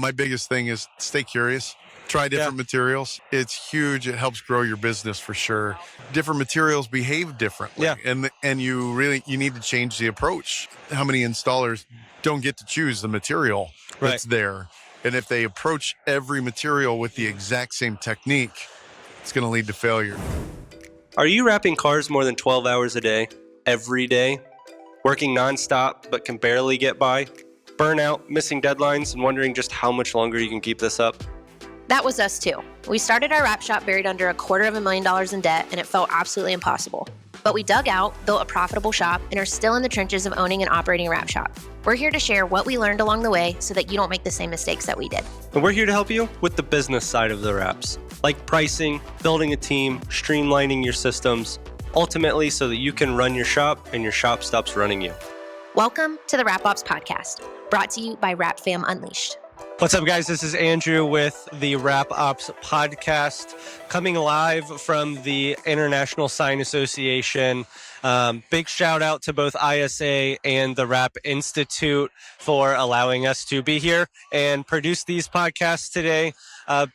My biggest thing is stay curious. Try different materials. It's huge. It helps grow your business for sure. Different materials behave differently. Yeah. And you need to change the approach. How many installers don't get to choose the material that's there? And if they approach every material with the exact same technique, it's going to lead to failure. Are you wrapping cars more than 12 hours a day, every day? Working nonstop but can barely get by? Burnout, missing deadlines, and wondering just how much longer you can keep this up? That was us too. We started our wrap shop buried under $250,000 in debt, and it felt absolutely impossible. But we dug out, built a profitable shop, and are still in the trenches of owning and operating a wrap shop. We're here to share what we learned along the way so that you don't make the same mistakes that we did. And we're here to help you with the business side of the wraps, like pricing, building a team, streamlining your systems, ultimately so that you can run your shop and your shop stops running you. Welcome to the Wrap Ops Podcast, brought to you by Wrap Fam Unleashed. What's up, guys? This is Andrew with the Wrap Ops Podcast, coming live from the International Sign Association. Big shout out to both ISA and the Wrap Institute for allowing us to be here and produce these podcasts today.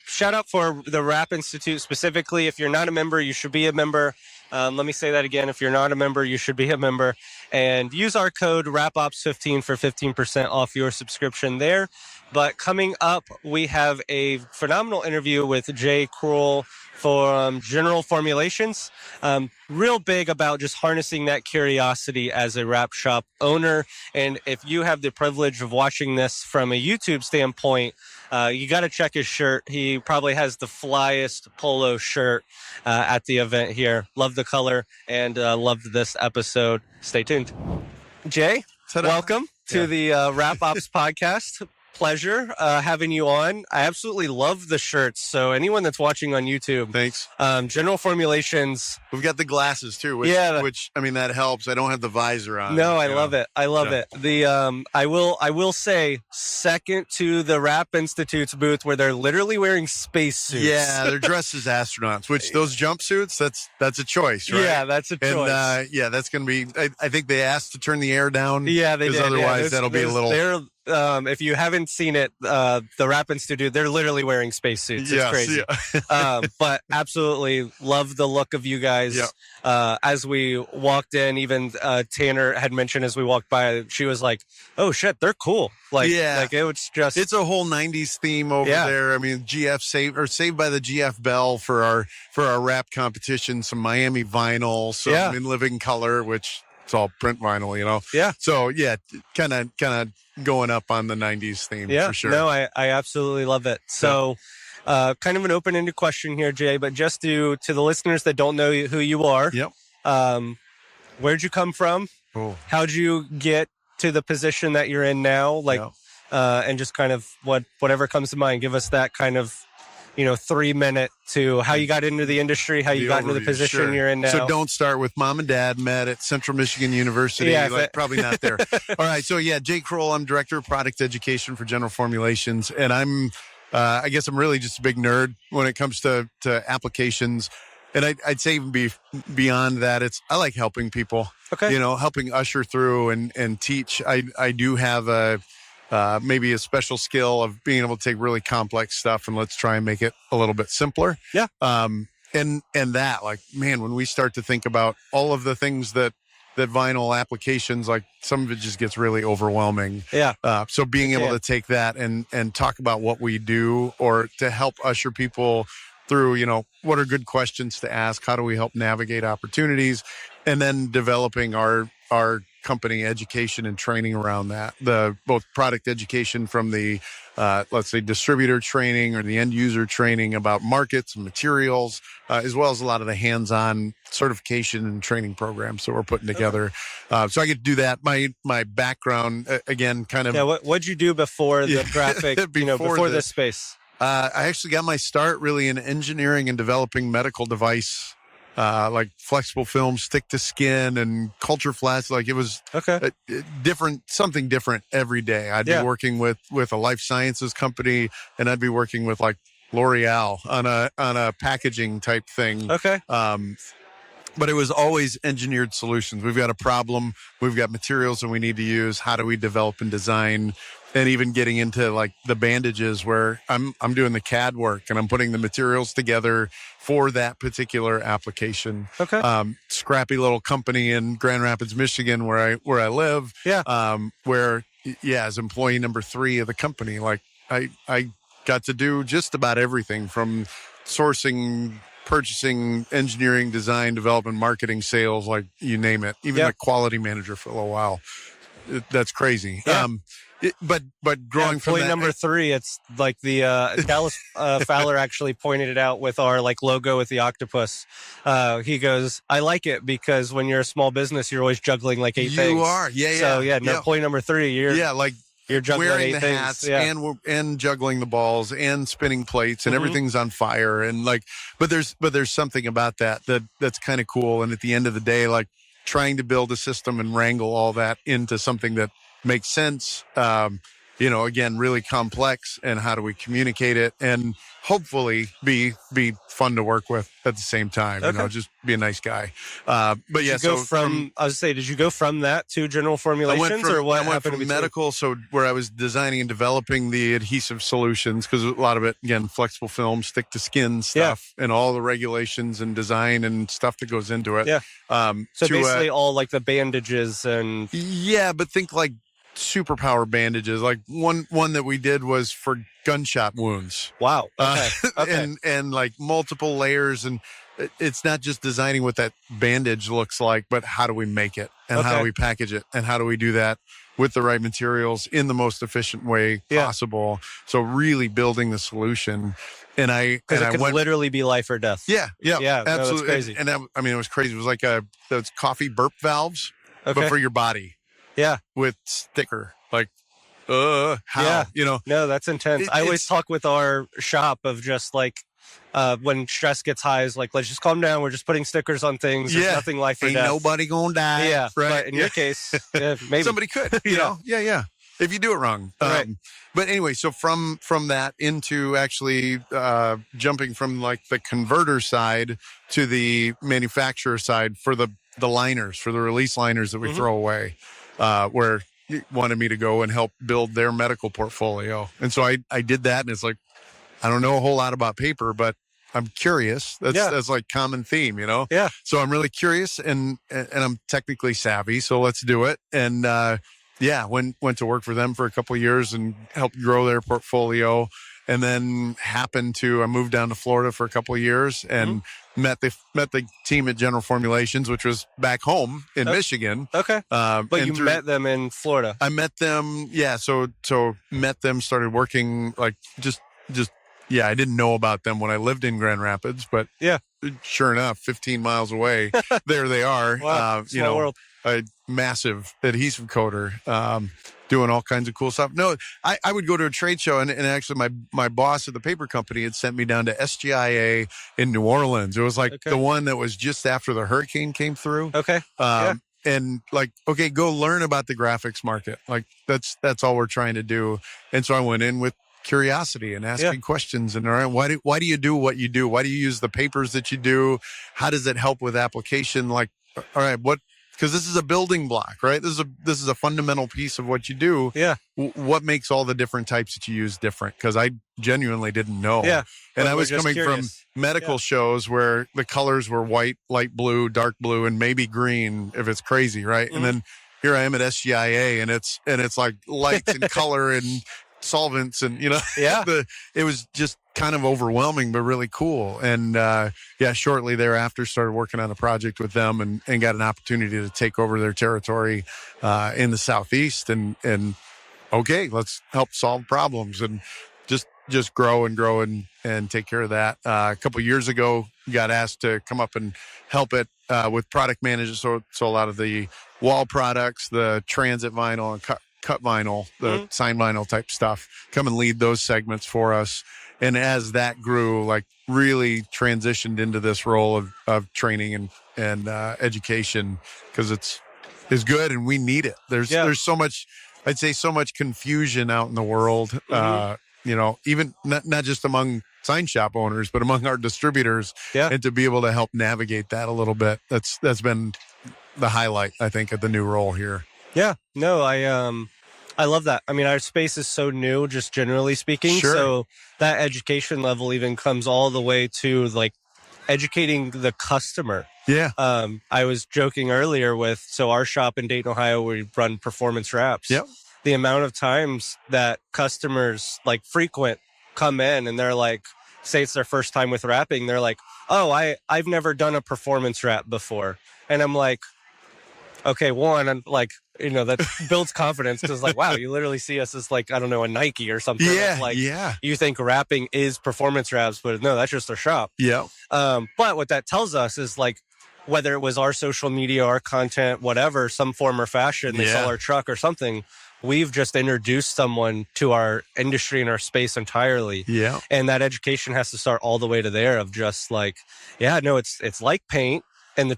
Shout out for the Wrap Institute specifically. If you're not a member, you should be a member. Let me say that again. If you're not a member, you should be a member. And use our code WRAPOPS15 for 15% off your subscription there. But coming up, we have a phenomenal interview with Jay Kroll from General Formulations. Real big about just harnessing that curiosity as a wrap shop owner. And if you have the privilege of watching this from a YouTube standpoint, you got to check his shirt. He probably has the flyest polo shirt at the event here. Love the color and loved this episode. Stay tuned. Jay, welcome to the Wrap Ops Podcast. Pleasure having you on. I absolutely love the shirts. So anyone that's watching on YouTube, thanks. General Formulations. We've got the glasses too, which I mean that helps. I don't have the visor on. No, I love it. I love it. The I will say second to the Wrap Institute's booth where they're literally wearing spacesuits. Yeah, they're dressed as astronauts. Which those jumpsuits, that's a choice, right? Yeah, that's a choice. And that's going to be. I think they asked to turn the air down. Yeah, they did. Otherwise, that'll be a little. If you haven't seen it, the Wrap Institute, they're literally wearing spacesuits. It's crazy. Yeah. But absolutely love the look of you guys. Yeah. As we walked in, even Tanner had mentioned as we walked by, she was like, "Oh shit, they're cool." Like it was just. It's a whole '90s theme over there. I mean, GF saved by the GF Bell for our wrap competition. Some Miami vinyl, some in living color, which. It's all print vinyl, you know? Yeah. So, kind of going up on the 90s theme for sure. No, I absolutely love it. So, kind of an open-ended question here, Jay, but just to the listeners that don't know who you are, where'd you come from? Oh. How'd you get to the position that you're in now? And just kind of whatever comes to mind, give us that kind of 3-minute to how you got into the industry, how you got into the position you're in now. So don't start with mom and dad met at Central Michigan University. Probably not there. All right. So Jay Kroll, I'm director of product education for General Formulations. And I guess I'm really just a big nerd when it comes to applications. And I'd say even beyond that, I like helping people, helping usher through and teach. I do have maybe a special skill of being able to take really complex stuff and let's try and make it a little bit simpler. Yeah. And that, when we start to think about all of the things that vinyl applications, some of it just gets really overwhelming. Yeah. So being able to take that and talk about what we do or to help usher people through, what are good questions to ask? How do we help navigate opportunities? And then developing our company education and training around that, both product education from the let's say distributor training or the end user training about markets and materials, as well as a lot of the hands-on certification and training programs that we're putting together. So I get to do that. My background again, kind of. What'd you do before the graphic? before this space. I actually got my start really in engineering and developing medical device. Flexible film, stick to skin, and culture flats. It was something different every day. I'd be working with a life sciences company, and I'd be working with L'Oreal on a packaging type thing. Okay. But it was always engineered solutions. We've got a problem, we've got materials that we need to use. How do we develop and design? And even getting into like the bandages where I'm doing the CAD work and I'm putting the materials together for that particular application. Okay. Scrappy little company in Grand Rapids, Michigan, where I live. Yeah. Where as employee number 3 of the company, like I got to do just about everything from sourcing, purchasing, engineering, design, development, marketing, sales, like you name it. Even a quality manager for a little while. That's crazy. Yeah. But growing from that, number 3, it's like the Dallas Fowler actually pointed it out with our like logo with the octopus. He goes, I like it because when you're a small business, you're always juggling like 8 things. You are, So point number 3, you're juggling wearing 8 the things. hats and juggling the balls and spinning plates and everything's on fire and like, but there's something about that's kind of cool. And at the end of the day, like trying to build a system and wrangle all that into something that makes sense, again, really complex, and how do we communicate it and hopefully be fun to work with at the same time, just be a nice guy. But yeah, did you go from that to General Formulations I went from medical, so where I was designing and developing the adhesive solutions, because a lot of it, again, flexible film, stick to skin stuff, and all the regulations and design and stuff that goes into it. Yeah. So basically all like the bandages and... Yeah, but think like superpower bandages. Like one that we did was for gunshot wounds. Wow. Okay. And like multiple layers, and it's not just designing what that bandage looks like, but how do we make it and how do we package it and how do we do that with the right materials in the most efficient way possible. So really building the solution. And it could literally be life or death. Yeah, absolutely. No, that's crazy. And it was crazy. It was like those coffee burp valves, but for your body. Yeah. With sticker. Like, how? Yeah. No, that's intense. I always talk with our shop of just like, when stress gets high, is like, let's just calm down. We're just putting stickers on things. There's nothing life or Ain't death. Nobody gonna die. Yeah. Right. But in your case, maybe. Somebody could, you know? Yeah. If you do it wrong. Right. But anyway, so from that into actually jumping from like the converter side to the manufacturer side for the liners, for the release liners that we throw away. Where he wanted me to go and help build their medical portfolio. And so I did that, and it's like, I don't know a whole lot about paper, but I'm curious. That's like common theme, Yeah. So I'm really curious and I'm technically savvy. So let's do it. And, went to work for them for a couple of years and helped grow their portfolio. And then I moved down to Florida for a couple of years and met the team at General Formulations, which was back home in Michigan. Okay. But you met them in Florida. I met them. Yeah. So met them, started working like just, I didn't know about them when I lived in Grand Rapids, but sure enough, 15 miles away, there they are. Wow. Small world. A massive adhesive coater, doing all kinds of cool stuff. No, I would go to a trade show, and actually my boss at the paper company had sent me down to SGIA in New Orleans. It was like the one that was just after the hurricane came through. Okay. And like, okay, go learn about the graphics market. Like that's all we're trying to do. And so I went in with curiosity and asking questions. And all right, why do you do what you do? Why do you use the papers that you do? How does it help with application? Like, all right, because this is a building block, right? This is a fundamental piece of what you do. Yeah. What makes all the different types that you use different? Because I genuinely didn't know. Yeah. And I was coming from medical shows where the colors were white, light blue, dark blue, and maybe green if it's crazy, right? And then here I am at SGIA, and it's like lights and color and solvents and it was just kind of overwhelming but really cool. And shortly thereafter started working on a project with them and got an opportunity to take over their territory in the Southeast and okay, let's help solve problems and just grow and take care of that. A couple of years ago got asked to come up and help it with product managers, so a lot of the wall products, the transit vinyl and cut vinyl, the sign vinyl type stuff, come and lead those segments for us. And as that grew, like really transitioned into this role of training and education, because it's good and we need it. There's so much, I'd say so much confusion out in the world, even not just among sign shop owners, but among our distributors, Yeah. and to be able to help navigate that a little bit. That's been the highlight, I think, of the new role here. Yeah, no, I love that. I mean, our space is so new, just generally speaking. Sure. So that education level even comes all the way to like educating the customer. Yeah. I was joking earlier so our shop in Dayton, Ohio, we run performance wraps. Yep. The amount of times that customers like frequent come in and they're like, say it's their first time with wrapping, they're like, oh, I've never done a performance wrap before. And I'm like, okay, one, I'm like, that builds confidence because like, wow, you literally see us as like, I don't know, a Nike or something. Yeah. Like, yeah. you think wrapping is performance wraps, but no, that's just their shop. Yeah. But what that tells us is like, whether it was our social media, our content, whatever, some form or fashion, they saw our truck or something, we've just introduced someone to our industry and our space entirely. Yeah. And that education has to start all the way to there of just like, yeah, no, it's like paint. And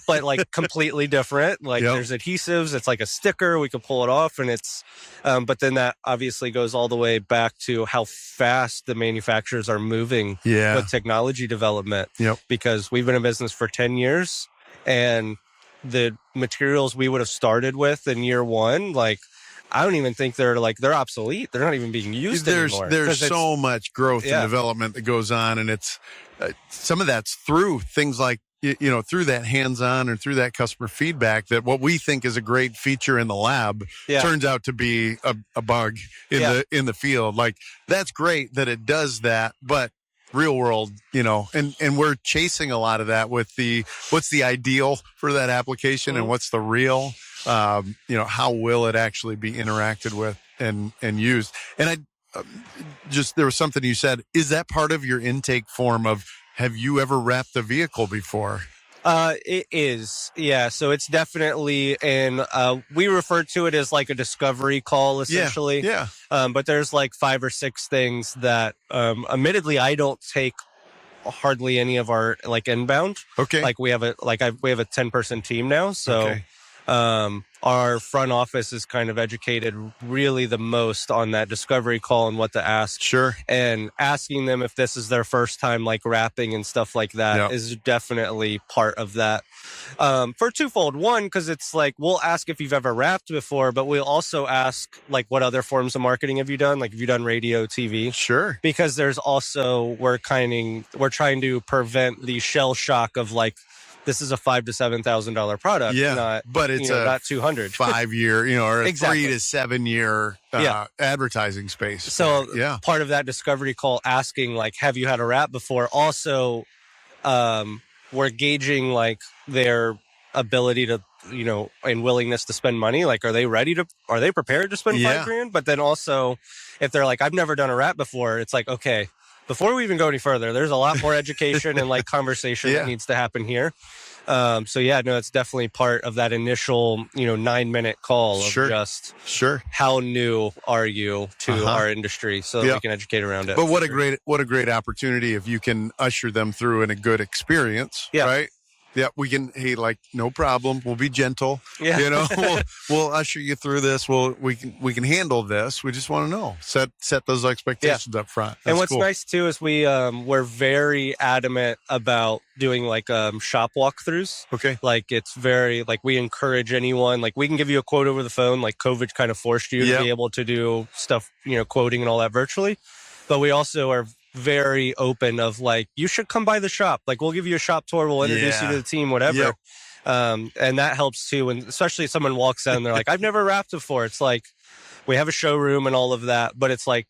but like completely different. Like there's adhesives. It's like a sticker. We can pull it off, and it's. But then that obviously goes all the way back to how fast the manufacturers are moving with technology development. Yep. Because we've been in business for 10 years, and the materials we would have started with in year one, like I don't even think they're obsolete. They're not even being used anymore. There's so much growth and development that goes on, and it's some of that's through things like. Through that hands-on and through that customer feedback, that what we think is a great feature in the lab turns out to be a bug in the field. Like that's great that it does that, but real world, and we're chasing a lot of that with what's the ideal for that application and what's the real, how will it actually be interacted with and used. And there was something you said, is that part of your intake form of, have you ever wrapped a vehicle before? It is. Yeah. So it's definitely we refer to it as like a discovery call, essentially. Yeah. But there's like 5 or 6 things that, admittedly, I don't take hardly any of our like inbound. Okay. Like we have a 10-person team now. So, our front office is kind of educated really the most on that discovery call and what to ask. Sure. And asking them if this is their first time like wrapping and stuff like that is definitely part of that. For twofold. One, because it's like we'll ask if you've ever wrapped before, but we'll also ask like what other forms of marketing have you done? Like have you done radio, TV? Sure. Because there's also we're trying to prevent the shell shock of like, this is a $5,000 to $7,000 product. But it's not 200 5-year, or a exactly. 3 to 7 year advertising space. So part of that discovery call, asking like, have you had a wrap before? Also, we're gauging like their ability to, and willingness to spend money. Like, are they prepared to spend $5,000? But then also, if they're like, I've never done a wrap before, it's like, okay. Before we even go any further, there's a lot more education and like conversation that needs to happen here. It's definitely part of that initial, 9-minute call of just how new are you to our industry, so that we can educate around it. But what a great opportunity if you can usher them through in a good experience, right? Yeah, we can. Hey, like, no problem. We'll be gentle. Yeah. We'll usher you through this. We can handle this. We just want to know. Set those expectations up front. That's and what's cool. nice too is we're very adamant about doing like shop walkthroughs. Okay. Like it's very like we encourage anyone. Like we can give you a quote over the phone. Like COVID kind of forced you to be able to do stuff, quoting and all that virtually. But we also are very open of like, you should come by the shop. Like we'll give you a shop tour. We'll introduce you to the team, whatever. And that helps too. And especially if someone walks in and they're like, I've never wrapped before. It's like, we have a showroom and all of that, but it's like,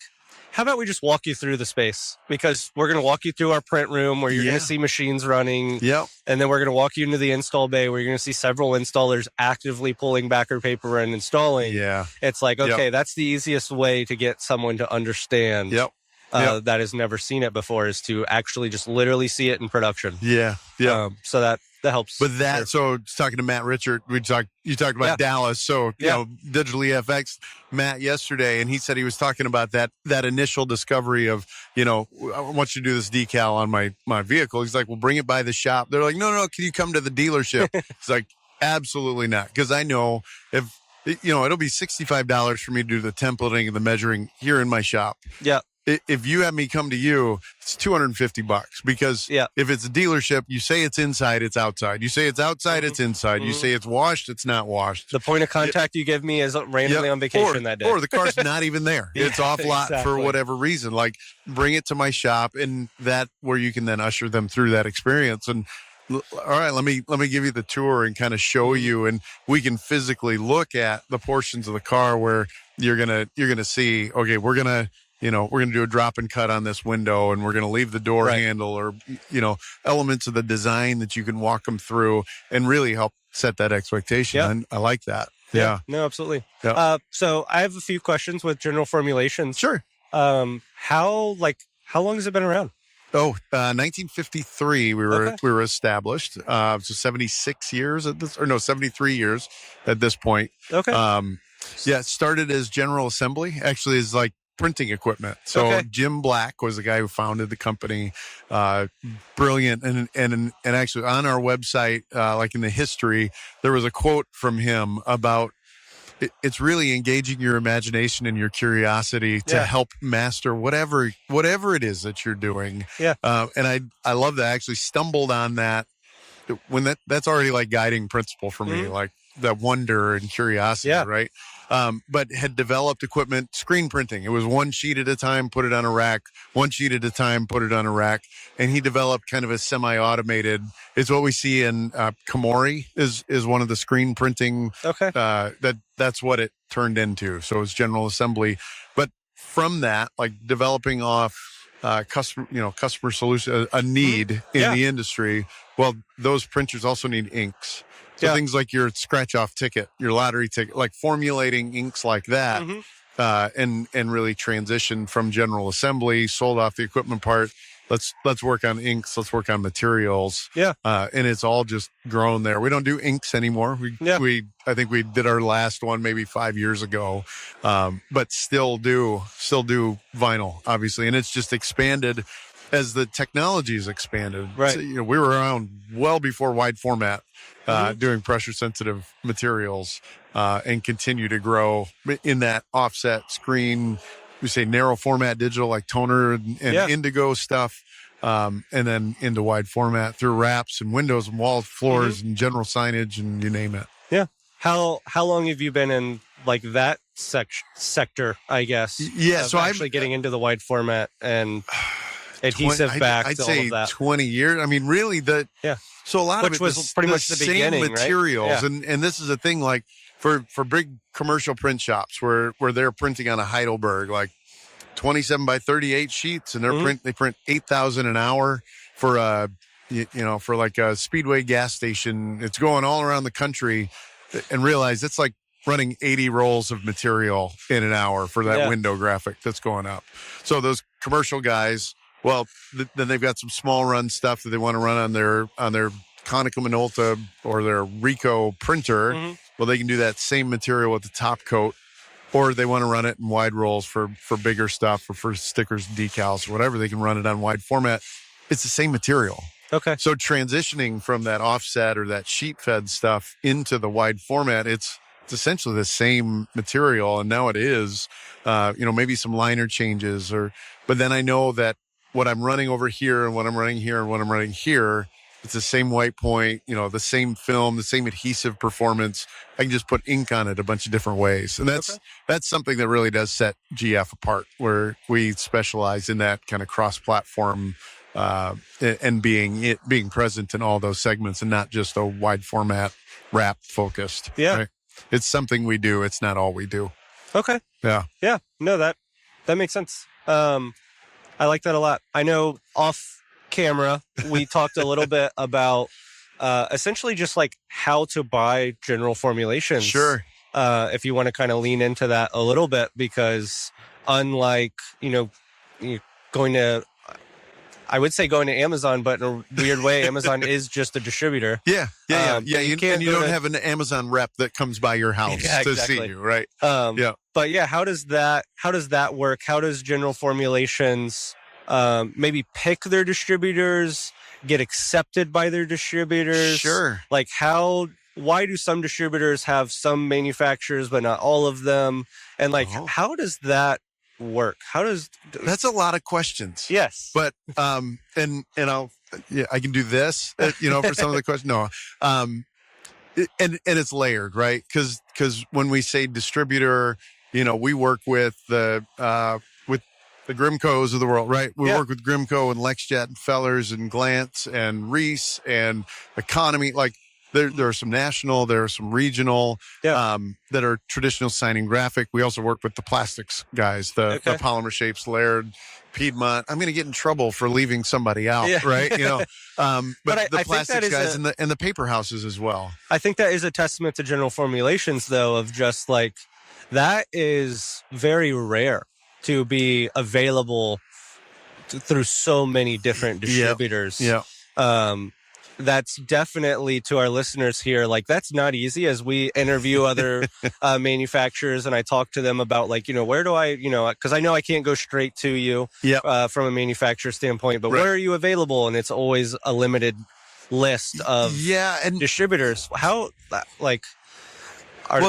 how about we just walk you through the space? Because we're going to walk you through our print room where you're going to see machines running. Yep. And then we're going to walk you into the install bay where you're going to see several installers actively pulling backer paper and installing. Yeah. It's like, okay, that's the easiest way to get someone to understand. That has never seen it before, is to actually just literally see it in production. So that helps. But so talking to Matt Richard, you talked about Dallas. So, Digitally FX, Matt yesterday, and he said he was talking about that initial discovery of, I want you to do this decal on my vehicle. He's like, well, bring it by the shop. They're like, no, can you come to the dealership? It's like, absolutely not. Because I know if, it'll be $65 for me to do the templating and the measuring here in my shop. Yeah. if you have me come to you, it's $250 because if it's a dealership, you say it's inside, it's outside. You say it's outside, it's inside. You say it's washed, it's not washed. The point of contact you give me is randomly on vacation that day. Or the car's not even there. It's off lot for whatever reason. Like, bring it to my shop, and that where you can then usher them through that experience. And all right, let me give you the tour and kind of show you, and we can physically look at the portions of the car where you're gonna see, okay, we're gonna do a drop and cut on this window, and we're going to leave the door handle, or, elements of the design that you can walk them through and really help set that expectation. Yep. And I like that. Yeah. No, absolutely. Yeah. So I have a few questions with General Formulations. Sure. How long has it been around? 1953 we were established. So 76 years at this, 73 years at this point. Okay. It started as General Assembly, actually as like printing equipment. So Jim Black was the guy who founded the company. Brilliant. And actually on our website, like in the history, there was a quote from him about it's really engaging your imagination and your curiosity to help master whatever it is that you're doing. Yeah. And I love that. I actually stumbled on that when that's already like guiding principle for me, like that wonder and curiosity, right? But had developed equipment, screen printing. It was one sheet at a time, put it on a rack, one sheet at a time, put it on a rack. And he developed kind of a semi-automated, it's what we see in Komori is one of the screen printing. That's what it turned into. So it's General Assembly. But from that, like developing off customer solution, a need in the industry. Well, those printers also need inks. So things like your scratch-off ticket, your lottery ticket, like formulating inks like that, and really transition from General Assembly, sold off the equipment part. Let's work on inks. Let's work on materials. And it's all just grown there. We don't do inks anymore. I think we did our last one maybe 5 years ago, but still do vinyl, obviously, and it's just expanded as the technology has expanded. Right. So, we were around well before wide format, doing pressure sensitive materials, and continue to grow in that offset screen. We say narrow format digital, like toner and indigo stuff, and then into wide format through wraps and windows and walls, floors and general signage, and you name it. Yeah. How long have you been in like that sector, I guess? Yeah. So I'm getting into the wide format and adhesive back. I'd say all of that. 20 years. I mean, really so a lot of it was pretty much the same beginning, materials. Right? And this is a thing like for big commercial print shops where they're printing on a Heidelberg, like 27 by 38 sheets, and they print 8,000 an hour for for like a Speedway gas station. It's going all around the country, and realize it's like running 80 rolls of material in an hour for that window graphic that's going up. So those commercial guys, well, then they've got some small run stuff that they want to run on their Konica Minolta or their Ricoh printer. Well, they can do that same material with the top coat, or they want to run it in wide rolls for bigger stuff, or for stickers, decals, whatever. They can run it on wide format. It's the same material. Okay. So transitioning from that offset or that sheet fed stuff into the wide format, it's essentially the same material. And now it is, maybe some liner changes, but then I know that what I'm running over here and what I'm running here and what I'm running here, it's the same white point, the same film, the same adhesive performance. I can just put ink on it a bunch of different ways. And that's something that really does set GF apart, where we specialize in that kind of cross-platform and being present in all those segments, and not just a wide format wrap focused. Yeah. Right? It's something we do. It's not all we do. Okay. Yeah. Yeah. No, that makes sense. I like that a lot. I know off camera, we talked a little bit about essentially just like how to buy General Formulations. Sure. If you want to kind of lean into that a little bit, because unlike, going to Amazon, but in a weird way, Amazon is just a distributor. Yeah. And you don't have an Amazon rep that comes by your house to see you, right? But yeah, how does that work? How does General Formulations maybe pick their distributors, get accepted by their distributors? Sure. Like why do some distributors have some manufacturers but not all of them? And like how does that work? How does That's a lot of questions. yes, But and I'll I can do this, for some of the questions. No, and it's layered, right? Because when we say distributor, we work with with the Grimcos of the world, right? We work with Grimco and LexJet and Fellers and Glance and Reese and Economy. Like there are some national, there are some regional that are traditional signing graphic. We also work with the plastics guys, the polymer shapes, Laird, Piedmont. I'm going to get in trouble for leaving somebody out, right? But the plastics guys and the paper houses as well. I think that is a testament to General Formulations, though, of just like that is very rare to be available through so many different distributors. That's definitely, to our listeners here, like that's not easy. As we interview other manufacturers and I talk to them about like, where do I, because I know I can't go straight to you from a manufacturer standpoint, but where are you available? And it's always a limited list of and distributors. How, like...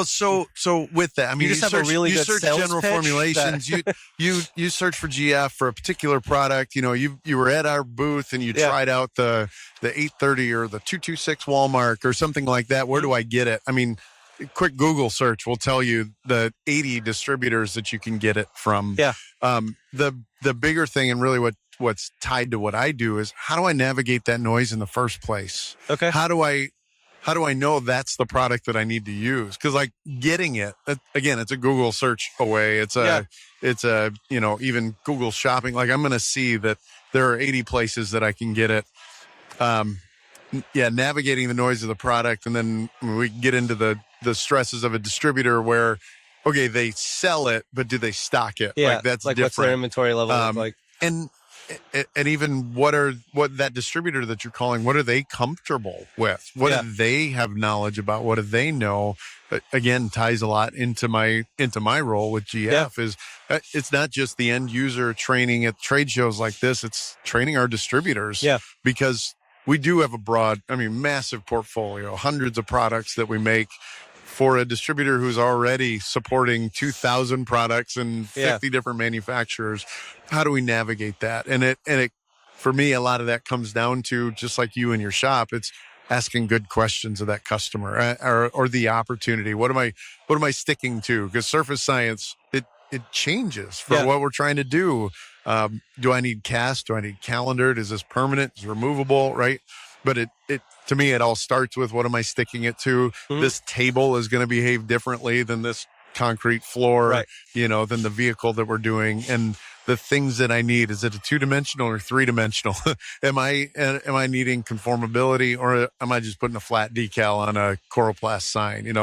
So with that, I mean, you just have a really good search sales General pitch Formulations. You search for GF for a particular product. You were at our booth and you tried out the 830 or the 226 Walmart or something like that. Where do I get it? I mean, quick Google search will tell you the 80 distributors that you can get it from. The bigger thing and really what's tied to what I do is how do I navigate that noise in the first place? Okay. How do I know that's the product that I need to use? Because like getting it, again, it's a Google search away. It's even Google shopping. Like I'm going to see that there are 80 places that I can get it. Navigating the noise of the product. And then we get into the stresses of a distributor where, okay, they sell it, but do they stock it? Yeah. Like that's like different. What's their inventory level look like? And even what that distributor that you're calling, what are they comfortable with? What do they have knowledge about? What do they know? Again, ties a lot into my role with GF is it's not just the end user training at trade shows like this. It's training our distributors because we do have massive portfolio, hundreds of products that we make. For a distributor who's already supporting 2,000 products and 50 different manufacturers, how do we navigate that? And it, for me, a lot of that comes down to just like you in your shop. It's asking good questions of that customer or the opportunity. What am I sticking to? Because surface science, it changes for what we're trying to do. Do I need cast? Do I need calendared? Is this permanent? Is it removable? Right? But it to me, it all starts with what am I sticking it to? Mm-hmm. This table is going to behave differently than this concrete floor, than the vehicle that we're doing. And the things that I need, is it a 2-dimensional or 3-dimensional? Am I needing conformability or am I just putting a flat decal on a Coroplast sign?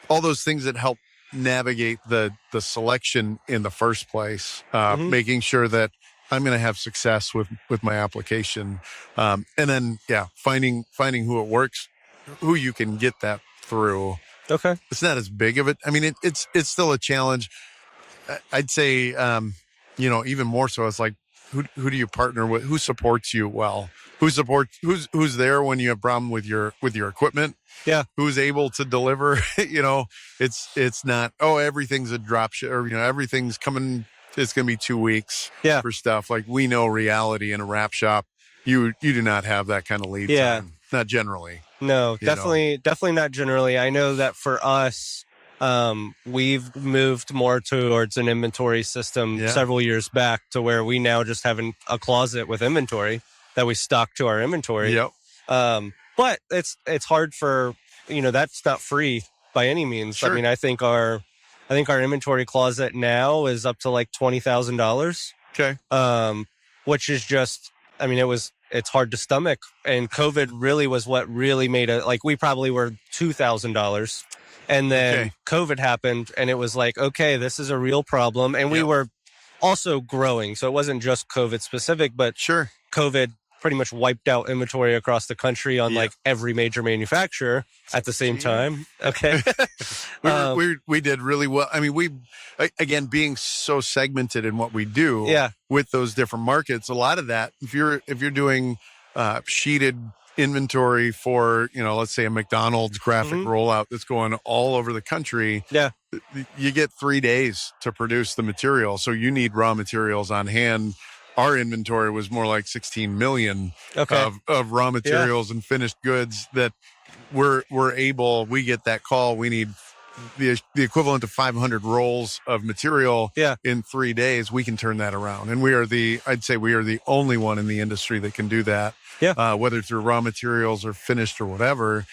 All those things that help navigate the selection in the first place, making sure that I'm going to have success with my application. And then, finding who it works, who you can get that through. Okay. It's not as big of it. I mean, it's still a challenge. I'd say, even more so, it's like, who do you partner with? Who supports you well? Who's there when you have a problem with your equipment? Yeah. Who's able to deliver? It's not, everything's a drop ship or, everything's coming. It's going to be 2 weeks for stuff. Like we know reality in a wrap shop, you do not have that kind of lead time. Not generally. No, definitely not generally. I know that for us, we've moved more towards an inventory system several years back to where we now just have a closet with inventory that we stock to our inventory. Yep. But it's hard for, that's not free by any means. Sure. I mean, I think our inventory closet now is up to like $20,000. Okay. Which is just, it's hard to stomach. And COVID really was what really made it, like we probably were $2,000. And then COVID happened and it was like, okay, this is a real problem. And we were also growing. So it wasn't just COVID specific, but COVID pretty much wiped out inventory across the country on like every major manufacturer at the same time. Okay. we did really well. I mean, we, again, being so segmented in what we do with those different markets, a lot of that, if you're doing sheeted inventory for, let's say a McDonald's graphic rollout that's going all over the country, you get 3 days to produce the material. So you need raw materials on hand. Our inventory was more like 16 million of raw materials and finished goods that we get that call. We need the equivalent of 500 rolls of material in 3 days. We can turn that around. And I'd say we are the only one in the industry that can do that. Whether through raw materials or finished or whatever.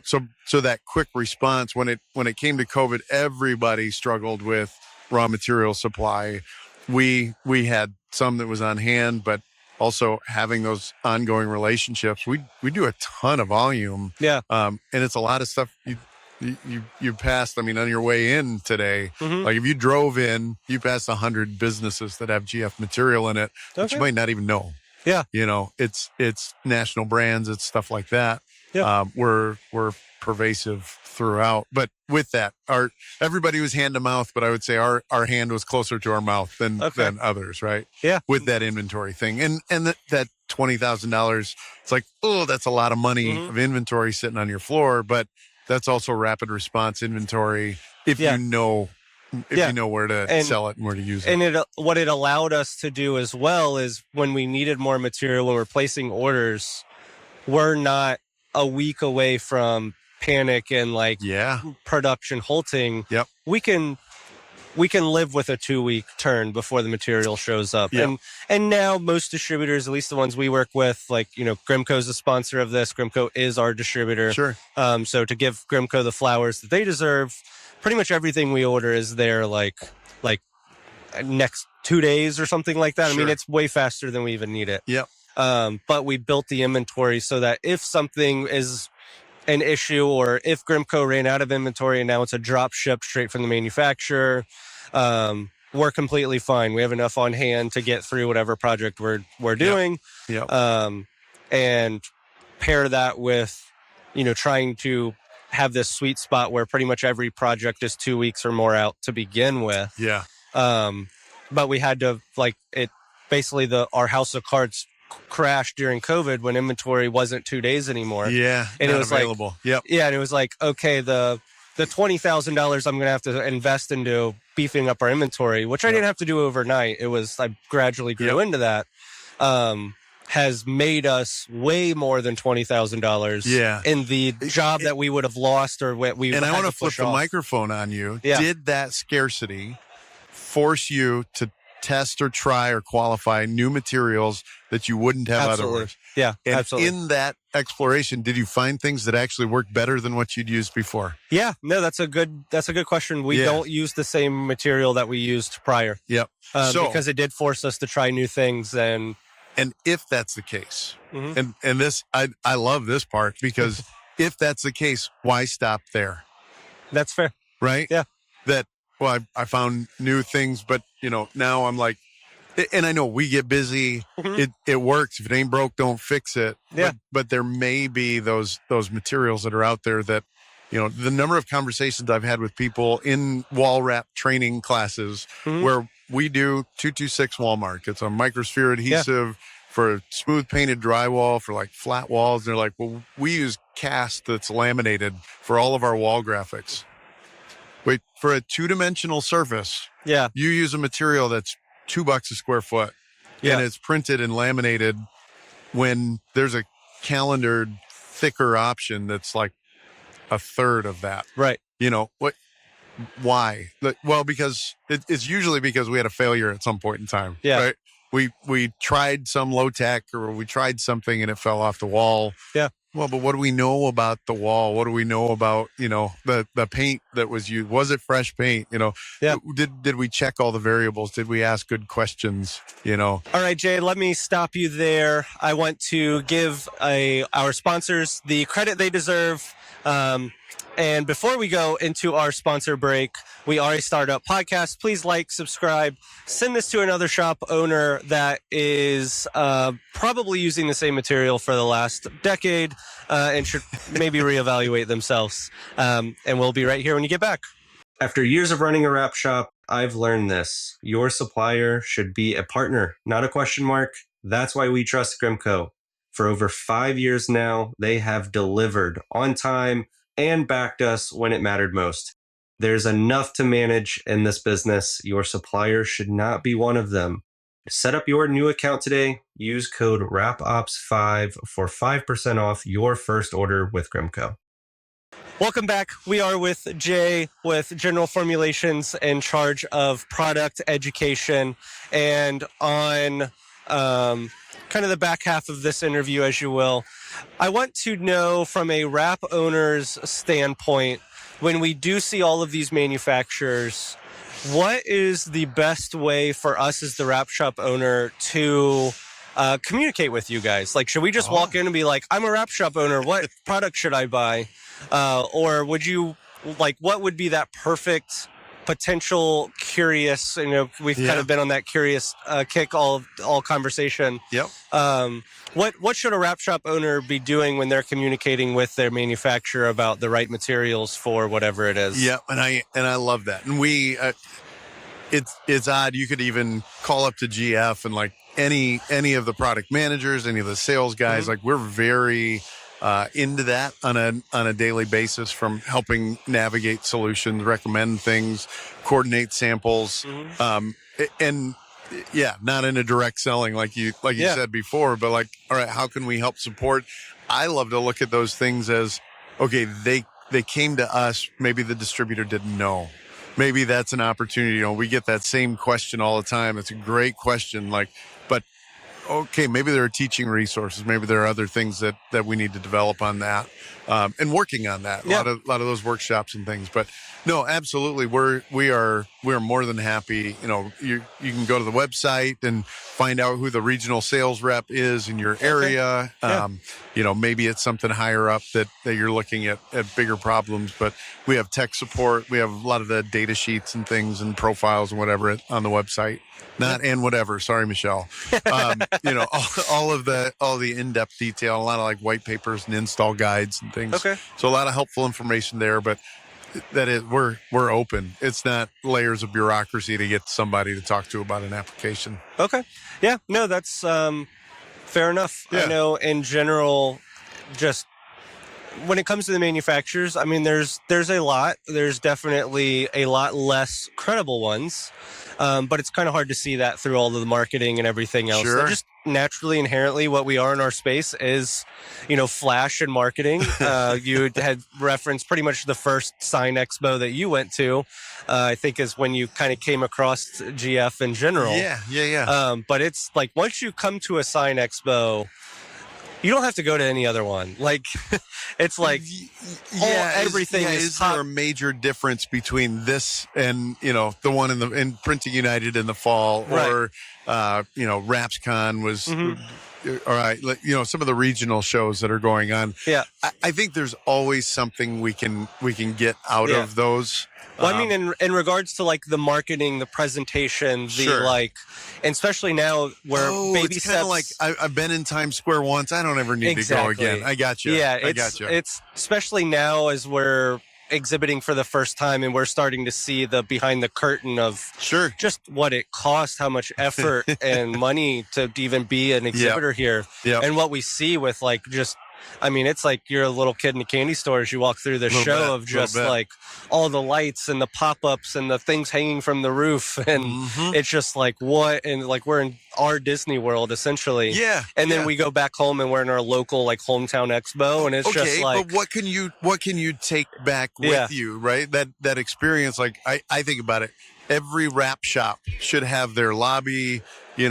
So that quick response, when it came to COVID, everybody struggled with raw material supply. We had some that was on hand, but also having those ongoing relationships. We do a ton of volume. And it's a lot of stuff you passed. I mean, on your way in today, like if you drove in, you passed 100 businesses that have GF material in it, which you might not even know. It's national brands, it's stuff like that. We're pervasive throughout. But with that, everybody was hand to mouth, but I would say our hand was closer to our mouth than others, right? With that inventory thing. And that $20,000, it's like, oh, that's a lot of money of inventory sitting on your floor, but that's also rapid response inventory if you know where to sell it and where to use it. And what it allowed us to do as well is when we needed more material, when we're placing orders, we're not a week away from panic and production halting. We can live with a 2-week turn before the material shows up. And now most distributors, at least the ones we work with, Grimco's a sponsor of this. Grimco is our distributor. So to give Grimco the flowers that they deserve, pretty much everything we order is there like next 2 days or something like that. I mean, it's way faster than we even need it. But we built the inventory so that if something is an issue or if Grimco ran out of inventory and now it's a drop ship straight from the manufacturer, we're completely fine. We have enough on hand to get through whatever project we're doing. And pair that with, trying to have this sweet spot where pretty much every project is 2 weeks or more out to begin with. But we had to basically our house of cards crashed during COVID when inventory wasn't 2 days anymore. And it was available. And it was like, okay, the $20,000 I'm going to have to invest into beefing up our inventory, which I didn't have to do overnight. I gradually grew into that. Has made us way more than $20,000 in the job that we would have lost or we. And I want to flip the microphone on you. Did that scarcity force you to test or try or qualify new materials that you wouldn't have otherwise? And absolutely. In that exploration, did you find things that actually worked better than what you'd used before? No, that's a good question. We don't use the same material that we used prior. Because it did force us to try new things. And if that's the case, and this, I love this part, because if that's the case, why stop there? That's fair. Right? I found new things, but now I'm like, and I know we get busy. It works. If it ain't broke, don't fix it. But there may be those materials that are out there that, the number of conversations I've had with people in wall wrap training classes where we do 226 wall mark. It's a microsphere adhesive for smooth painted drywall for flat walls. And they're like, well, we use cast that's laminated for all of our wall graphics. Wait, for a 2-dimensional surface, you use a material that's $2 a square foot, and it's printed and laminated, when there's a calendared thicker option that's like a third of that. Right. What? Why? Well, because it's usually because we had a failure at some point in time. Right. We tried some low tech, or we tried something and it fell off the wall. Well, but what do we know about the wall? What do we know about, the paint that was used? Was it fresh paint? Did we check all the variables? Did we ask good questions? All right, Jay, let me stop you there. I want to give our sponsors the credit they deserve. And before we go into our sponsor break, we are a startup podcast. Please subscribe, send this to another shop owner that is probably using the same material for the last decade and should maybe reevaluate themselves. And we'll be right here when you get back. After years of running a wrap shop, I've learned this. Your supplier should be a partner, not a question mark. That's why we trust Grimco. For over 5 years now, they have delivered on time and backed us when it mattered most. There's enough to manage in this business. Your supplier should not be one of them. Set up your new account today. Use code RAPOPS5 for 5% off your first order with Grimco. Welcome back. We are with Jay with General Formulations in charge of product education. And on kind of the back half of this interview, as you will, I want to know from a wrap owner's standpoint, when we do see all of these manufacturers, what is the best way for us as the wrap shop owner to communicate with you guys? Like, should we just walk in and be like, I'm a wrap shop owner, what product should I buy? Or would you, like, what would be that perfect potential curious, we've kind of been on that curious kick all conversation. Yep. What should a wrap shop owner be doing when they're communicating with their manufacturer about the right materials for whatever it is? Yeah, and I love that. And we, it's odd. You could even call up to GF and like any of the product managers, any of the sales guys. Like, we're very into that on a daily basis, from helping navigate solutions, recommend things, coordinate samples, and yeah, not in a direct selling like you said before, but like, all right, how can we help support? I love to look at those things as, okay, they came to us, maybe the distributor didn't know. Maybe that's an opportunity. We get that same question all the time. It's a great question, like, but okay, maybe there are teaching resources. Maybe there are other things that we need to develop on that, and working on that. A lot of those workshops and things. But no, absolutely, we are more than happy. You can go to the website and find out who the regional sales rep is in your area. Maybe it's something higher up that you're looking at bigger problems. But we have tech support. We have a lot of the data sheets and things and profiles and whatever on the website. And whatever. Sorry, Michelle. All the in-depth detail, a lot of like white papers and install guides and things. Okay. So a lot of helpful information there, but that is, we're open. It's not layers of bureaucracy to get somebody to talk to about an application. Okay. Yeah. No, that's fair enough. Yeah. I know in general, just when it comes to the manufacturers, I mean, there's a lot. There's definitely a lot less credible ones. But it's kind of hard to see that through all of the marketing and everything else. Sure. They're just naturally, inherently, what we are in our space is, flash and marketing. You had referenced pretty much the first Sign Expo that you went to, I think is when you kind of came across GF in general. Yeah. But it's like, once you come to a Sign Expo, you don't have to go to any other one. Like, it's like everything is there a major difference between this and, the one in Printing United in the fall, or, RapsCon was, all right, some of the regional shows that are going on. Yeah. I think there's always something we can get out of those. Well, I mean, in regards to like the marketing, the presentation, and especially now where baby it's kind of like I've been in Times Square once. I don't ever need to go again. I got you. Yeah, I got you. It's especially now as we're exhibiting for the first time and we're starting to see the behind the curtain of just what it costs, how much effort and money to even be an exhibitor here, and what we see with like just. I mean, it's like you're a little kid in a candy store as you walk through the show of just like all the lights and the pop-ups and the things hanging from the roof. And it's just like, what? And like, we're in our Disney world essentially. Yeah. And then we go back home and we're in our local like hometown expo. And it's just like, but what can you take back with you, right? That experience. Like I think about it. Every wrap shop should have their lobby, you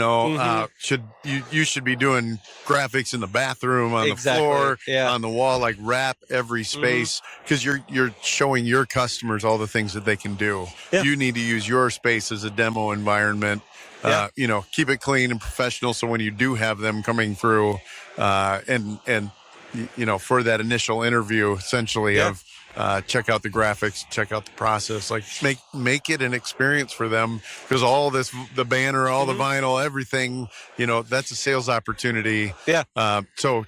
should be doing graphics in the bathroom, on the floor, on the wall, like wrap every space, because you're showing your customers all the things that they can do. You need to use your space as a demo environment. Keep it clean and professional, so when you do have them coming through, and for that initial interview, essentially of check out the graphics, check out the process, like make it an experience for them, because all this, the banner, all the vinyl, everything, that's a sales opportunity. So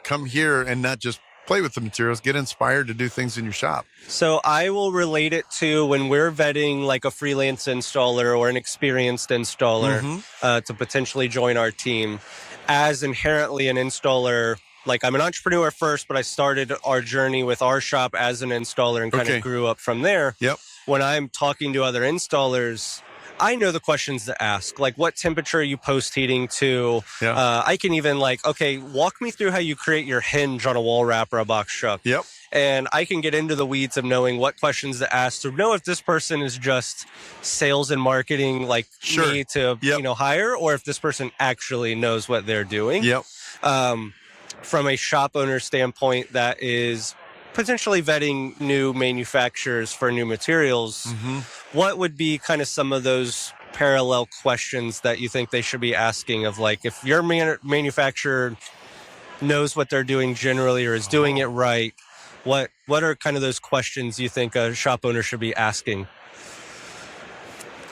come here and not just play with the materials, get inspired to do things in your shop. So I will relate it to when we're vetting like a freelance installer or an experienced installer to potentially join our team. as inherently an installer, like I'm an entrepreneur first, but I started our journey with our shop as an installer and kind of grew up from there. Yep. When I'm talking to other installers, I know the questions to ask, like what temperature are you post heating to? Yeah. I can even like, okay, walk me through how you create your hinge on a wall wrap or a box truck. Yep. And I can get into the weeds of knowing what questions to ask to know if this person is just sales and marketing like me to hire, or if this person actually knows what they're doing. Yep. From a shop owner standpoint, that is potentially vetting new manufacturers for new materials. Mm-hmm. What would be kind of some of those parallel questions that you think they should be asking of, like, if your manufacturer knows what they're doing generally or is doing it right, what are kind of those questions you think a shop owner should be asking?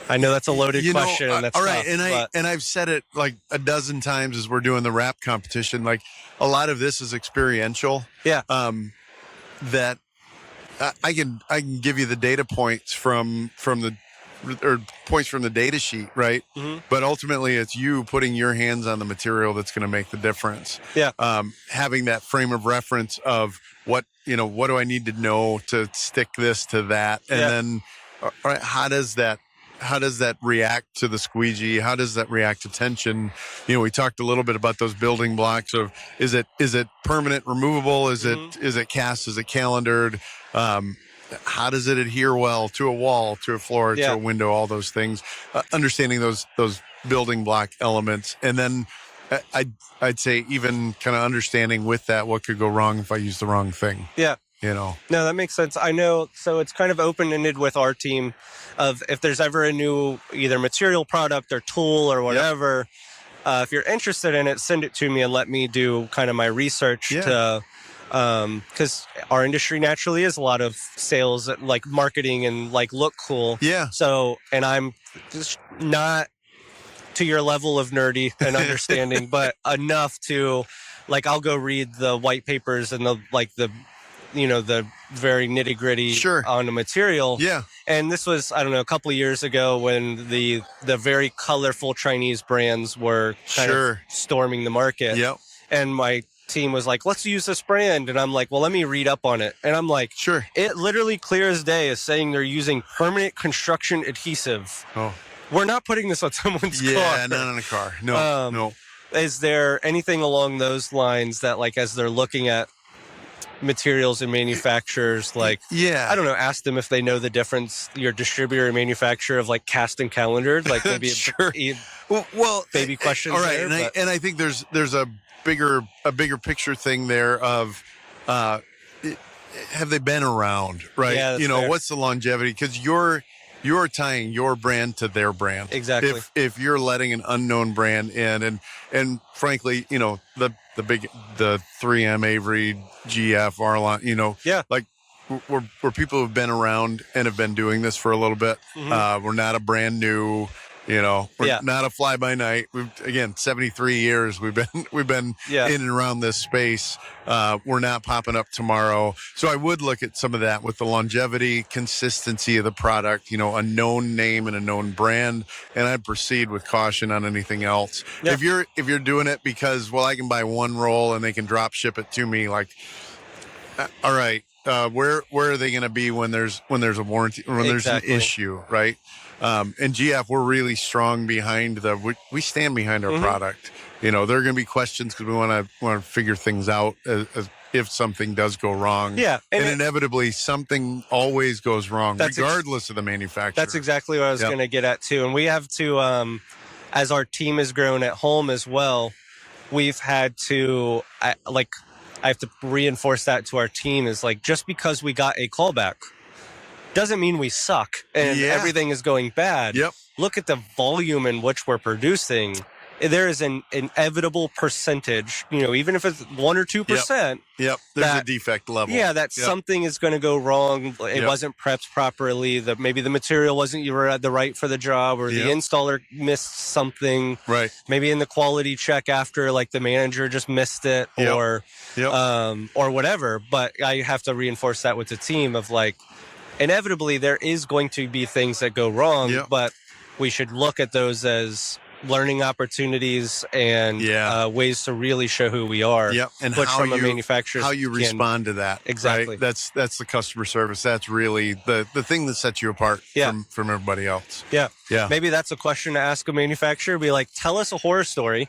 I know that's a loaded question. That's all right, tough, and I've said it like a dozen times as we're doing the wrap competition. Like a lot of this is experiential. Yeah. That I can give you the data points from the data sheet, right? Mm-hmm. But ultimately, it's you putting your hands on the material that's going to make the difference. Yeah. Having that frame of reference of what do I need to know to stick this to that, and then all right, how does that react to the squeegee? How does that react to tension? We talked a little bit about those building blocks of is it permanent, removable? Is it cast? Is it calendared? How does it adhere well to a wall, to a floor, to a window? All those things. Understanding those building block elements, and then I'd say even kind of understanding with that what could go wrong if I use the wrong thing. Yeah. No, that makes sense. I know. So it's kind of open-ended with our team of if there's ever a new either material product or tool or whatever, if you're interested in it, send it to me and let me do kind of my research to, because our industry naturally is a lot of sales, like marketing and like look cool. Yeah. So, and I'm just not to your level of nerdy and understanding, but enough to like, I'll go read the white papers and the very nitty gritty on the material. Yeah. And this was, I don't know, a couple of years ago when the very colorful Chinese brands were kind of storming the market. Yep. And my team was like, let's use this brand. And I'm like, well, let me read up on it. And I'm like, it literally clear as day is saying they're using permanent construction adhesive. Oh. We're not putting this on someone's car. Yeah, not on a car. No, no. Is there anything along those lines that, like, as they're looking at materials and manufacturers, like, I don't know, ask them if they know the difference, your distributor and manufacturer, of like cast and calendared, like maybe baby questions. All right, there, and I think there's a bigger picture thing there of have they been around, right? Yeah, fair. What's the longevity? Because you're tying your brand to their brand. Exactly. If you're letting an unknown brand in, and frankly, the 3M, Avery, GF, Arlon, like we're people who've been around and have been doing this for a little bit. Mm-hmm. We're not a brand new, we're not a fly by night. We've, again, 73 years we've been in and around this space. We're not popping up tomorrow. So I would look at some of that with the longevity, consistency of the product, a known name and a known brand. And I'd proceed with caution on anything else. Yeah. If you're doing it because, I can buy one roll and they can drop ship it to me, like, all right, where are they going to be when there's a warranty, when there's an issue, right? And GF, we're really strong behind we stand behind our product. There are going to be questions because we want to figure things out as if something does go wrong. Yeah. And inevitably something always goes wrong regardless of the manufacturer. That's exactly what I was going to get at too. And we have to, as our team has grown at home as well, we've had to, I have to reinforce that to our team is like, just because we got a callback doesn't mean we suck and everything is going bad. Yep. Look at the volume in which we're producing. There is an inevitable percentage, even if it's 1 or 2%. Yep. There's a defect level. Yeah, something is going to go wrong. It wasn't prepped properly. Maybe the material wasn't the right for the job, or the installer missed something. Right. Maybe in the quality check after, like the manager just missed it, or whatever. But I have to reinforce that with the team of like, inevitably there is going to be things that go wrong, but we should look at those as learning opportunities and ways to really show who we are. Yep. And which from a manufacturer, how you respond to that. Exactly. Right? That's the customer service. That's really the thing that sets you apart from everybody else. Yeah. Yeah. Maybe that's a question to ask a manufacturer. Be like, tell us a horror story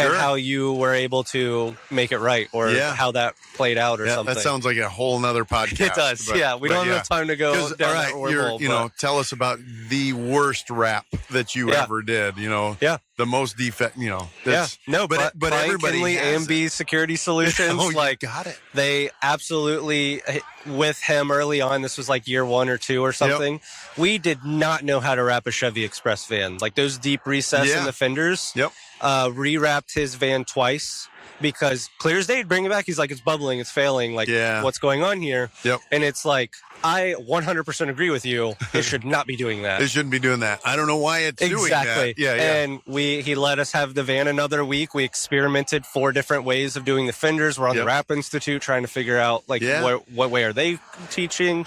and how you were able to make it right, or how that played out, or something. That sounds like a whole nother podcast. It does. We don't have enough time to go down that wormhole. Tell us about the worst wrap that you ever did. The most defect. But everybody Kinley, A&B Security Solutions. Got it. They absolutely, with him early on, this was like year 1 or 2 or something. We did not know how to wrap a Chevy Express van. Like those deep recesses in the fenders. Rewrapped his van twice because clear as day, he'd bring it back. He's like, it's bubbling, it's failing. Like, what's going on here? And it's like, I 100% agree with you. It should not be doing that. It shouldn't be doing that. I don't know why it's doing that. And he let us have the van another week. We experimented 4 different ways of doing the fenders. We're on the Wrap Institute trying to figure out what way are they teaching.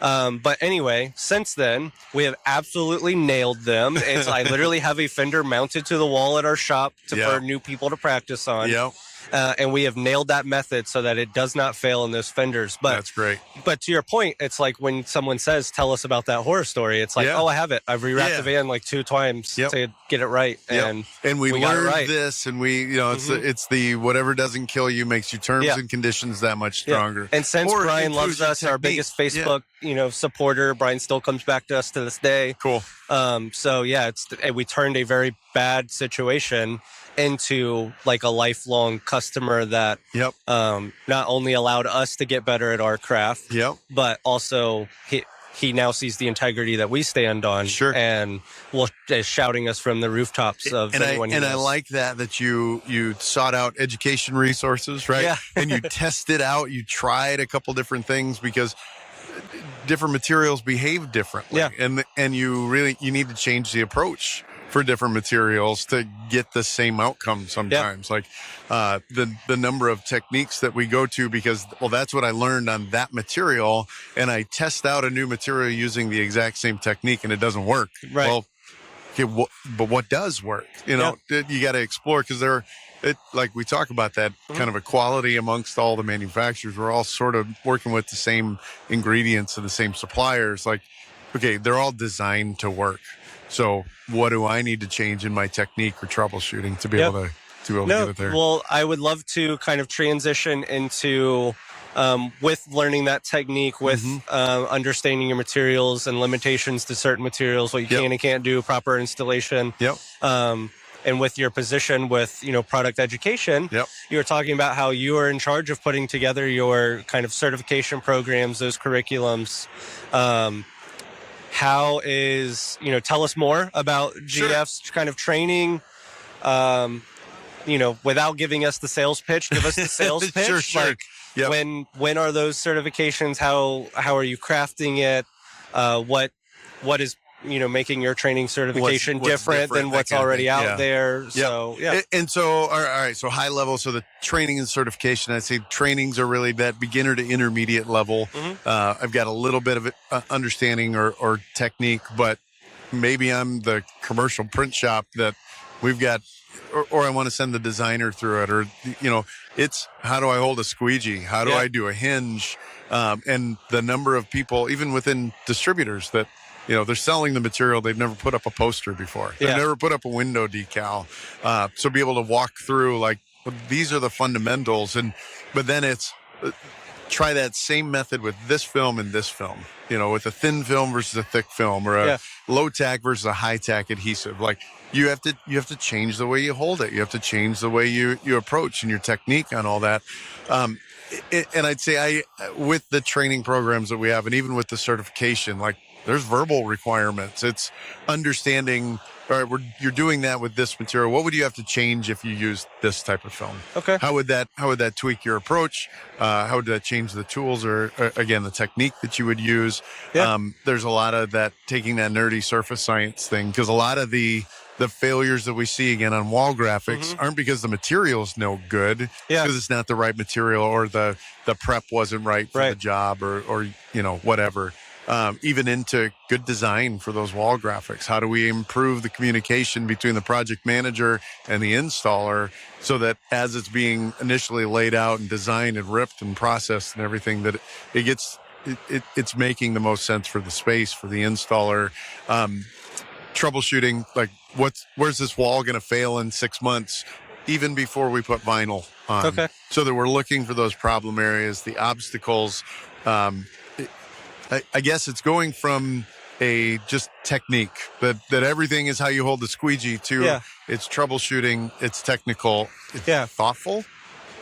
But anyway, since then, we have absolutely nailed them. I literally have a fender mounted to the wall at our shop for new people to practice on. And we have nailed that method so that it does not fail in those fenders. But that's great. But to your point, it's like when someone says, tell us about that horror story. It's like, oh, I have it. I've rewrapped the van like 2 times to get it right. And we learned this, and it's the whatever doesn't kill you makes your terms and conditions that much stronger. And since Brian loves us, our biggest Facebook supporter, Brian still comes back to us to this day. Cool. We turned a very bad situation into like a lifelong customer that not only allowed us to get better at our craft, but also he now sees the integrity that we stand on, and is shouting us from the rooftops of anyone he knows. I like that you sought out education resources, right? And you tested out, you tried a couple different things because different materials behave differently, and you need to change the approach for different materials to get the same outcome sometimes. Like the number of techniques that we go to because, that's what I learned on that material, and I test out a new material using the exact same technique and it doesn't work. Right. Well, okay, but what does work? You got to explore, because like we talk about that kind of equality amongst all the manufacturers. We're all sort of working with the same ingredients and the same suppliers. Like, okay, they're all designed to work. So what do I need to change in my technique or troubleshooting to be able to get it there? Well, I would love to kind of transition into with learning that technique, with understanding your materials and limitations to certain materials, what you can and can't do, proper installation. And with your position with, product education, you were talking about how you are in charge of putting together your kind of certification programs, those curriculums. How is, tell us more about GF's kind of training, without giving us the sales pitch, give us the sales pitch. When are those certifications? How are you crafting it? What is, making your training certification what's different than what's already out there? So, And so, all right. So high level. So the training and certification, I'd say trainings are really that beginner to intermediate level. I've got a little bit of understanding or technique, but maybe I'm the commercial print shop that we've got, or I want to send the designer through it, or, it's how do I hold a squeegee? How do I do a hinge? And the number of people, even within distributors, that they're selling the material. They've never put up a poster before. They've never put up a window decal. So be able to walk through, like, these are the fundamentals. But then it's try that same method with this film and this film, with a thin film versus a thick film, or a low tack versus a high tack adhesive. Like, you have to change the way you hold it. You have to change the way you approach and your technique on all that. And I'd say with the training programs that we have, and even with the certification, like, there's verbal requirements. It's understanding, all right, you're doing that with this material. What would you have to change if you used this type of film? Okay. How would that tweak your approach? How would that change the tools or again, the technique that you would use? There's a lot of that, taking that nerdy surface science thing, because a lot of the failures that we see again on wall graphics aren't because the material's no good, because it's not the right material, or the prep wasn't right for the job, or whatever. even into good design for those wall graphics. How do we improve the communication between the project manager and the installer so that as it's being initially laid out and designed and ripped and processed and everything, that it's making the most sense for the space, for the installer. Troubleshooting, like where's this wall going to fail in 6 months, even before we put vinyl on. Okay. So that we're looking for those problem areas, the obstacles. I guess it's going from a just technique that everything is how you hold the squeegee to it's troubleshooting, it's technical, it's thoughtful.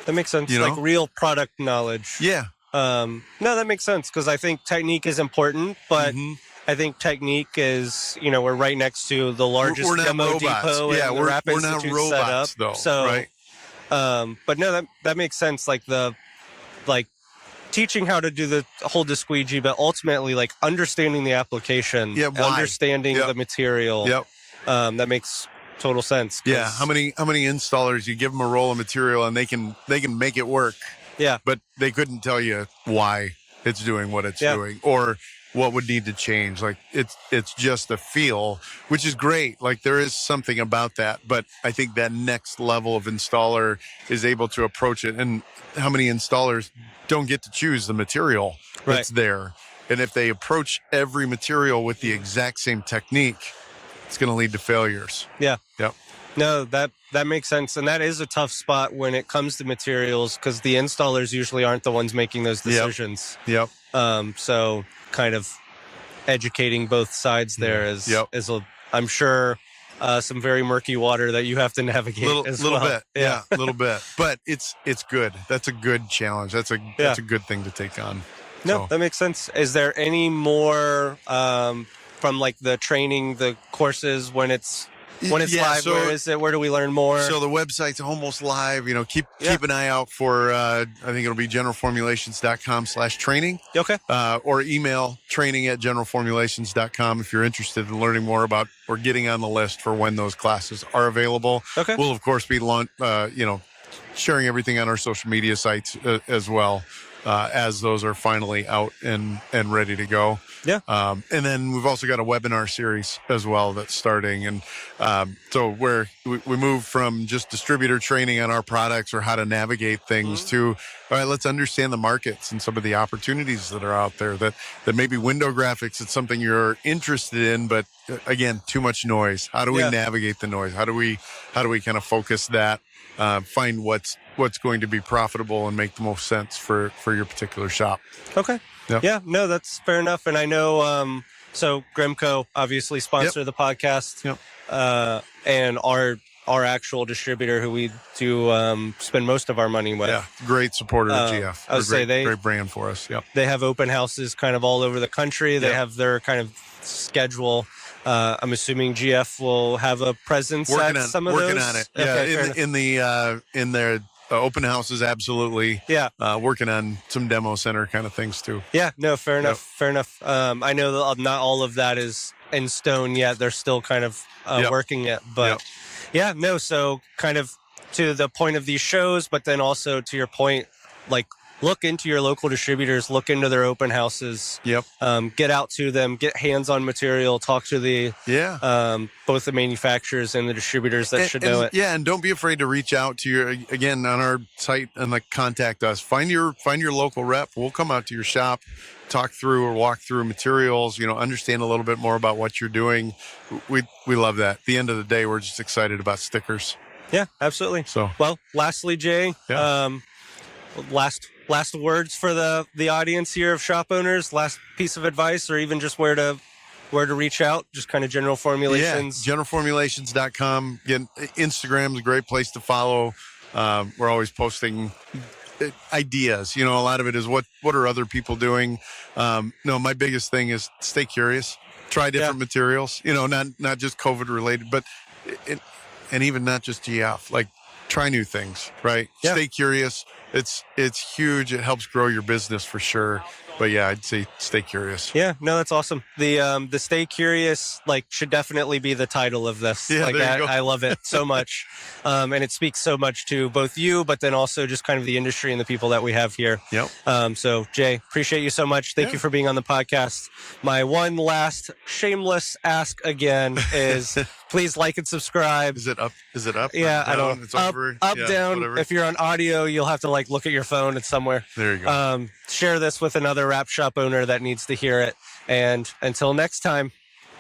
That makes sense. Like real product knowledge. Yeah. No, that makes sense because I think technique is important, but I think technique is, we're right next to the largest we're not demo robots. depot Yeah, in the Rap we're not Institute robots, setup. though, So, right? But no, that makes sense. Like teaching how to do the hold the squeegee, but ultimately like understanding the application, understanding the material. Yep. That makes total sense. Yeah. How many installers you give them a roll of material and they can make it work. Yeah. But they couldn't tell you why it's doing what it's doing or what would need to change. Like it's just a feel, which is great. Like there is something about that, but I think that next level of installer is able to approach it. And how many installers don't get to choose the material that's there? And if they approach every material with the exact same technique, it's going to lead to failures. Yeah. Yep. No, that makes sense. And that is a tough spot when it comes to materials because the installers usually aren't the ones making those decisions. Yep. So kind of educating both sides there is I'm sure some very murky water that you have to navigate little bit. Yeah, a little bit. But it's good. That's a good challenge. That's a good thing to take on. No, that makes sense. Is there any more from like the training, the courses when it's live? So, where is it? Where do we learn more? So the website's almost live. Keep an eye out for. I think it'll be generalformulations.com/training. Okay. Or email training@generalformulations.com if you're interested in learning more about or getting on the list for when those classes are available. Okay. We'll of course be sharing everything on our social media sites as well. As those are finally out and ready to go. Yeah. And then we've also got a webinar series as well that's starting. And so we move from just distributor training on our products or how to navigate things to, all right, let's understand the markets and some of the opportunities that are out there that maybe window graphics, it's something you're interested in, but again, too much noise. How do we navigate the noise? How do we kind of focus that? Find what's going to be profitable and make the most sense for your particular shop. Okay. Yep. Yeah, no, that's fair enough. And I know, so Gremco obviously sponsor the podcast. Yep. And our actual distributor who we do spend most of our money with. Yeah, great supporter of GF. I would say great brand for us. Yep. They have open houses kind of all over the country. They have their kind of schedule. I'm assuming GF will have a presence at some of those. Working on it. Yeah, in their open houses, absolutely. Yeah. Working on some demo center kind of things too. Yeah. No. Fair enough. Fair enough. I know that not all of that is in stone yet. They're still kind of working it, but no. So kind of to the point of these shows, but then also to your point, like. Look into your local distributors, look into their open houses. Yep. Get out to them, get hands-on material, talk to the both the manufacturers and the distributors that should know it. Yeah, and don't be afraid to reach out to on our site and contact us. Find your local rep. We'll come out to your shop, talk through or walk through materials, understand a little bit more about what you're doing. We love that. At the end of the day, we're just excited about stickers. Yeah, absolutely. So, well, lastly, Jay, last words for the audience here of shop owners, last piece of advice, or even just where to reach out, just kind of General Formulations. Yeah, generalformulations.com. Again, Instagram's a great place to follow. We're always posting ideas. A lot of it is what are other people doing? My biggest thing is stay curious. Try different materials, not just COVID related, but and even not just GF, like try new things, right? Yeah. Stay curious. It's huge. It helps grow your business for sure. But yeah, I'd say stay curious. Yeah, no, that's awesome. The Stay Curious should definitely be the title of this. Yeah, there you go. I love it so much. And it speaks so much to both you, but then also just kind of the industry and the people that we have here. Yep. So Jay, appreciate you so much. Thank you for being on the podcast. My one last shameless ask again is please like and subscribe. Is it up? Yeah, down? I don't. It's up, over. up, Yeah, down. whatever. If you're on audio, you'll have to look at your phone. It's somewhere. There you go. Share this with another wrap shop owner that needs to hear it. And until next time,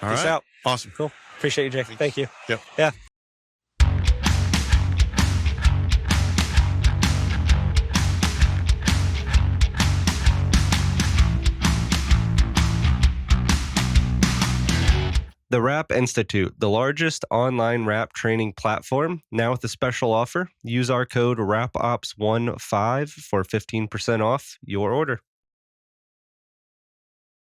All peace right. out. Awesome. Cool. Appreciate you, Jay. Thank you. Yep. Yeah. The Wrap Institute, the largest online wrap training platform, now with a special offer. Use our code WRAPOPS15 for 15% off your order.